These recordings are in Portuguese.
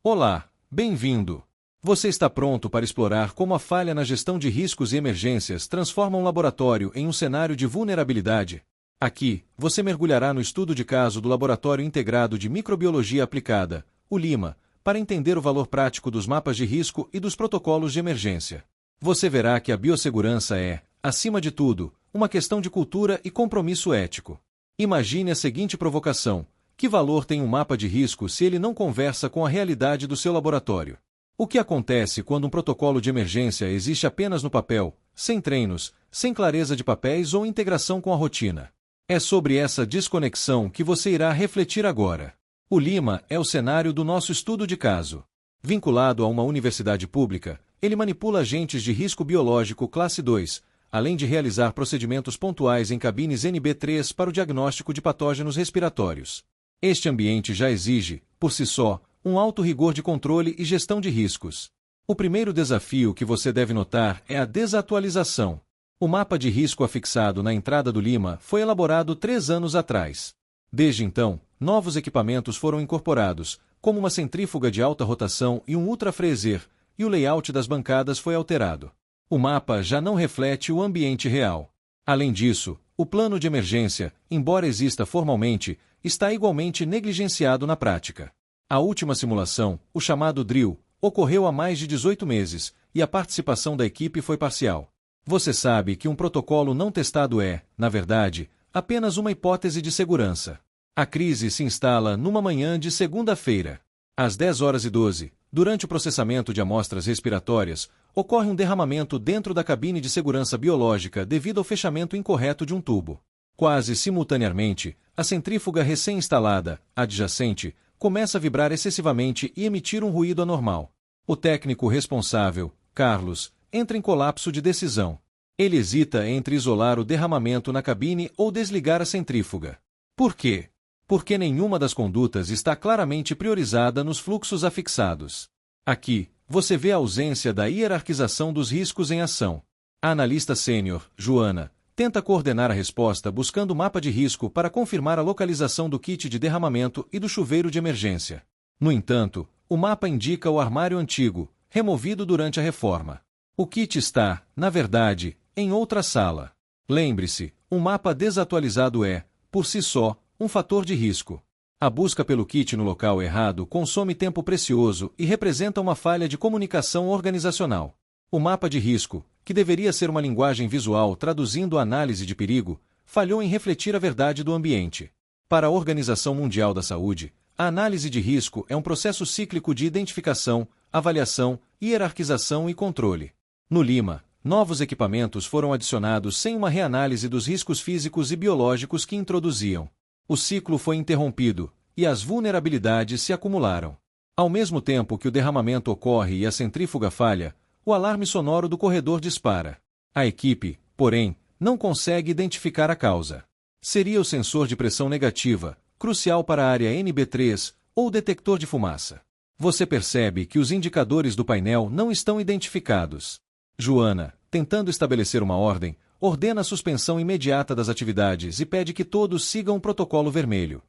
Olá, bem-vindo! Você está pronto para explorar como a falha na gestão de riscos e emergências transforma um laboratório em um cenário de vulnerabilidade? Aqui, você mergulhará no estudo de caso do Laboratório Integrado de Microbiologia Aplicada, o LIMA, para entender o valor prático dos mapas de risco e dos protocolos de emergência. Você verá que a biossegurança é, acima de tudo, uma questão de cultura e compromisso ético. Imagine a seguinte provocação: que valor tem um mapa de risco se ele não conversa com a realidade do seu laboratório? O que acontece quando um protocolo de emergência existe apenas no papel, sem treinos, sem clareza de papéis ou integração com a rotina? É sobre essa desconexão que você irá refletir agora. O LIMA é o cenário do nosso estudo de caso. Vinculado a uma universidade pública, ele manipula agentes de risco biológico classe 2, além de realizar procedimentos pontuais em cabines NB3 para o diagnóstico de patógenos respiratórios. Este ambiente já exige, por si só, um alto rigor de controle e gestão de riscos. O primeiro desafio que você deve notar é a desatualização. O mapa de risco afixado na entrada do LIMA foi elaborado 3 anos atrás. Desde então, novos equipamentos foram incorporados, como uma centrífuga de alta rotação e um ultrafreezer, e o layout das bancadas foi alterado. O mapa já não reflete o ambiente real. Além disso, o plano de emergência, embora exista formalmente, está igualmente negligenciado na prática. A última simulação, o chamado drill, ocorreu há mais de 18 meses, e a participação da equipe foi parcial. Você sabe que um protocolo não testado é, na verdade, apenas uma hipótese de segurança. A crise se instala numa manhã de segunda-feira. Às 10h12, durante o processamento de amostras respiratórias, ocorre um derramamento dentro da cabine de segurança biológica devido ao fechamento incorreto de um tubo. Quase simultaneamente, a centrífuga recém-instalada, adjacente, começa a vibrar excessivamente e emitir um ruído anormal. O técnico responsável, Carlos, entra em colapso de decisão. Ele hesita entre isolar o derramamento na cabine ou desligar a centrífuga. Por quê? Porque nenhuma das condutas está claramente priorizada nos fluxos afixados. Aqui, você vê a ausência da hierarquização dos riscos em ação. A analista sênior, Joana, tenta coordenar a resposta buscando o mapa de risco para confirmar a localização do kit de derramamento e do chuveiro de emergência. No entanto, o mapa indica o armário antigo, removido durante a reforma. O kit está, na verdade, em outra sala. Lembre-se, um mapa desatualizado é, por si só, um fator de risco. A busca pelo kit no local errado consome tempo precioso e representa uma falha de comunicação organizacional. O mapa de risco, que deveria ser uma linguagem visual traduzindo a análise de perigo, falhou em refletir a verdade do ambiente. Para a Organização Mundial da Saúde, a análise de risco é um processo cíclico de identificação, avaliação, hierarquização e controle. No LIMA, novos equipamentos foram adicionados sem uma reanálise dos riscos físicos e biológicos que introduziam. O ciclo foi interrompido, e as vulnerabilidades se acumularam. Ao mesmo tempo que o derramamento ocorre e a centrífuga falha, o alarme sonoro do corredor dispara. A equipe, porém, não consegue identificar a causa. Seria o sensor de pressão negativa, crucial para a área NB3, ou o detector de fumaça. Você percebe que os indicadores do painel não estão identificados. Joana, tentando estabelecer uma ordem, ordena a suspensão imediata das atividades e pede que todos sigam o protocolo vermelho.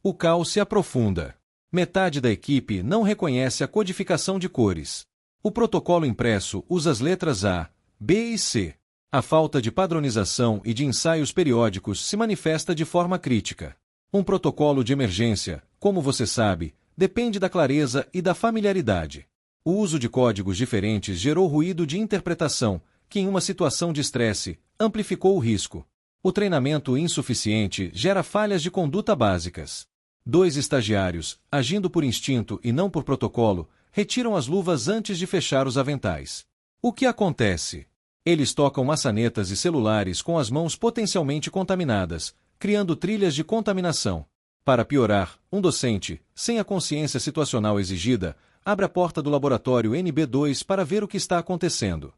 O caos se aprofunda. Metade da equipe não reconhece a codificação de cores. O protocolo impresso usa as letras A, B e C. A falta de padronização e de ensaios periódicos se manifesta de forma crítica. Um protocolo de emergência, como você sabe, depende da clareza e da familiaridade. O uso de códigos diferentes gerou ruído de interpretação, que em uma situação de estresse, amplificou o risco. O treinamento insuficiente gera falhas de conduta básicas. 2 estagiários, agindo por instinto e não por protocolo, retiram as luvas antes de fechar os aventais. O que acontece? Eles tocam maçanetas e celulares com as mãos potencialmente contaminadas, criando trilhas de contaminação. Para piorar, um docente, sem a consciência situacional exigida, abre a porta do laboratório NB2 para ver o que está acontecendo.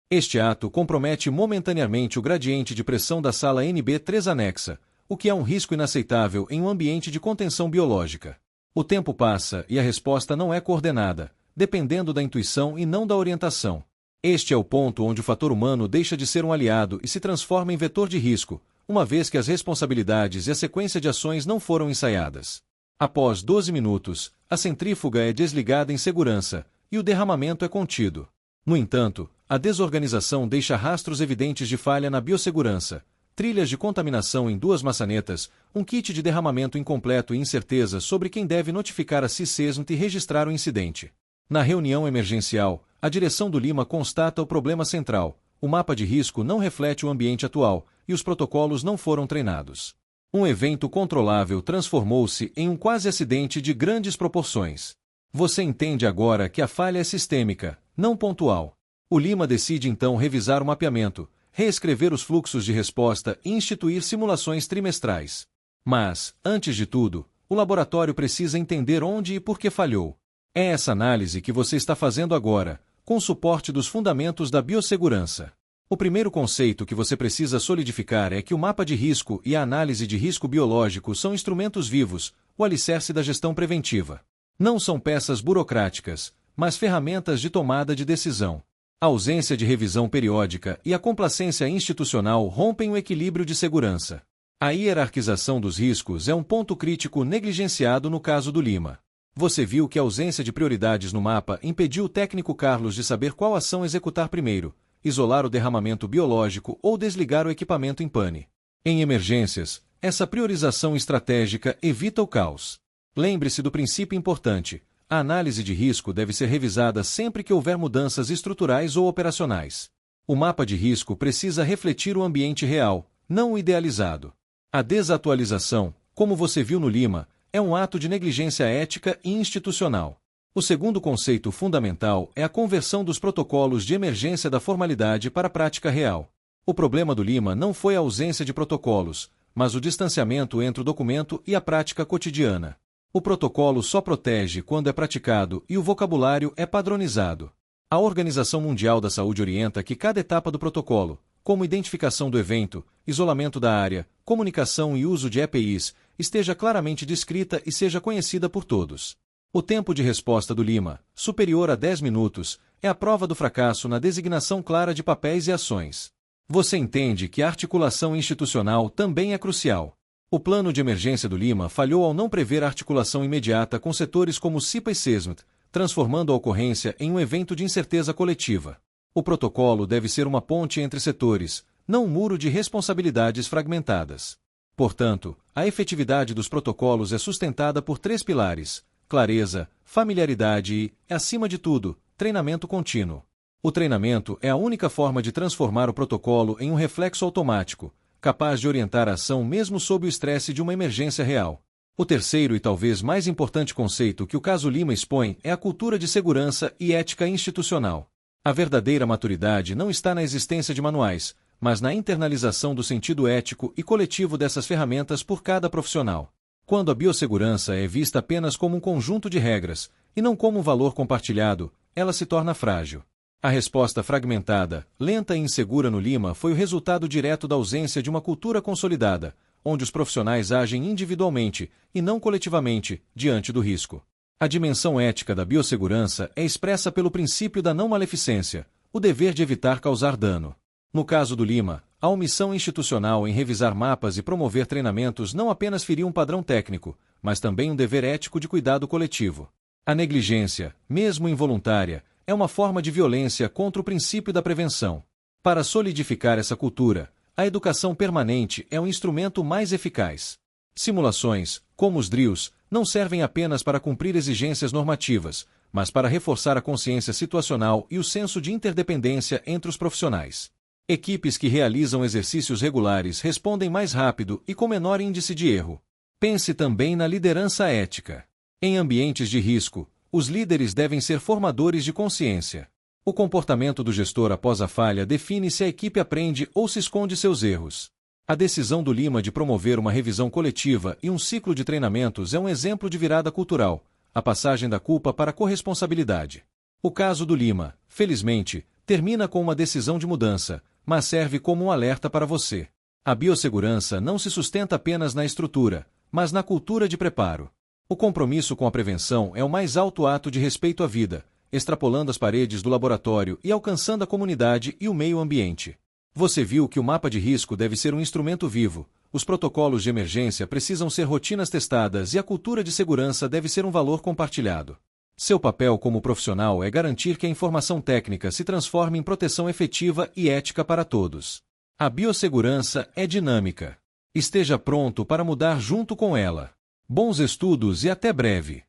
Este ato compromete momentaneamente o gradiente de pressão da sala NB3 anexa, o que é um risco inaceitável em um ambiente de contenção biológica. O tempo passa e a resposta não é coordenada, dependendo da intuição e não da orientação. Este é o ponto onde o fator humano deixa de ser um aliado e se transforma em vetor de risco, uma vez que as responsabilidades e a sequência de ações não foram ensaiadas. Após 12 minutos, a centrífuga é desligada em segurança, e o derramamento é contido. No entanto, a desorganização deixa rastros evidentes de falha na biossegurança, trilhas de contaminação em 2 maçanetas, um kit de derramamento incompleto e incerteza sobre quem deve notificar a CISESMT e registrar o incidente. Na reunião emergencial, a direção do Lima constata o problema central: o mapa de risco não reflete o ambiente atual, e os protocolos não foram treinados. Um evento controlável transformou-se em um quase-acidente de grandes proporções. Você entende agora que a falha é sistêmica, não pontual. O Lima decide então revisar o mapeamento, reescrever os fluxos de resposta e instituir simulações trimestrais. Mas, antes de tudo, o laboratório precisa entender onde e por que falhou. É essa análise que você está fazendo agora, com suporte dos fundamentos da biossegurança. O primeiro conceito que você precisa solidificar é que o mapa de risco e a análise de risco biológico são instrumentos vivos, o alicerce da gestão preventiva. Não são peças burocráticas, mas ferramentas de tomada de decisão. A ausência de revisão periódica e a complacência institucional rompem o equilíbrio de segurança. A hierarquização dos riscos é um ponto crítico negligenciado no caso do Lima. Você viu que a ausência de prioridades no mapa impediu o técnico Carlos de saber qual ação executar primeiro: isolar o derramamento biológico ou desligar o equipamento em pane. Em emergências, essa priorização estratégica evita o caos. Lembre-se do princípio importante: a análise de risco deve ser revisada sempre que houver mudanças estruturais ou operacionais. O mapa de risco precisa refletir o ambiente real, não o idealizado. A desatualização, como você viu no Lima, é um ato de negligência ética e institucional. O segundo conceito fundamental é a conversão dos protocolos de emergência da formalidade para a prática real. O problema do Lima não foi a ausência de protocolos, mas o distanciamento entre o documento e a prática cotidiana. O protocolo só protege quando é praticado e o vocabulário é padronizado. A Organização Mundial da Saúde orienta que cada etapa do protocolo, como identificação do evento, isolamento da área, comunicação e uso de EPIs, esteja claramente descrita e seja conhecida por todos. O tempo de resposta do Lima, superior a 10 minutos, é a prova do fracasso na designação clara de papéis e ações. Você entende que a articulação institucional também é crucial. O plano de emergência do Lima falhou ao não prever a articulação imediata com setores como CIPA e SESMT, transformando a ocorrência em um evento de incerteza coletiva. O protocolo deve ser uma ponte entre setores, não um muro de responsabilidades fragmentadas. Portanto, a efetividade dos protocolos é sustentada por 3 pilares: clareza, familiaridade e, acima de tudo, treinamento contínuo. O treinamento é a única forma de transformar o protocolo em um reflexo automático, capaz de orientar a ação mesmo sob o estresse de uma emergência real. O terceiro e talvez mais importante conceito que o caso Lima expõe é a cultura de segurança e ética institucional. A verdadeira maturidade não está na existência de manuais, mas na internalização do sentido ético e coletivo dessas ferramentas por cada profissional. Quando a biossegurança é vista apenas como um conjunto de regras, e não como um valor compartilhado, ela se torna frágil. A resposta fragmentada, lenta e insegura no Lima foi o resultado direto da ausência de uma cultura consolidada, onde os profissionais agem individualmente, e não coletivamente, diante do risco. A dimensão ética da biossegurança é expressa pelo princípio da não maleficência, o dever de evitar causar dano. No caso do Lima, a omissão institucional em revisar mapas e promover treinamentos não apenas feriu um padrão técnico, mas também um dever ético de cuidado coletivo. A negligência, mesmo involuntária, é uma forma de violência contra o princípio da prevenção. Para solidificar essa cultura, a educação permanente é um instrumento mais eficaz. Simulações, como os drills, não servem apenas para cumprir exigências normativas, mas para reforçar a consciência situacional e o senso de interdependência entre os profissionais. Equipes que realizam exercícios regulares respondem mais rápido e com menor índice de erro. Pense também na liderança ética. Em ambientes de risco, os líderes devem ser formadores de consciência. O comportamento do gestor após a falha define se a equipe aprende ou se esconde seus erros. A decisão do Lima de promover uma revisão coletiva e um ciclo de treinamentos é um exemplo de virada cultural, a passagem da culpa para a corresponsabilidade. O caso do Lima, felizmente, termina com uma decisão de mudança, mas serve como um alerta para você. A biossegurança não se sustenta apenas na estrutura, mas na cultura de preparo. O compromisso com a prevenção é o mais alto ato de respeito à vida, extrapolando as paredes do laboratório e alcançando a comunidade e o meio ambiente. Você viu que o mapa de risco deve ser um instrumento vivo, Os protocolos de emergência precisam ser rotinas testadas e a cultura de segurança deve ser um valor compartilhado. Seu papel como profissional é garantir que a informação técnica se transforme em proteção efetiva e ética para todos. A biossegurança é dinâmica. Esteja pronto para mudar junto com ela. Bons estudos e até breve!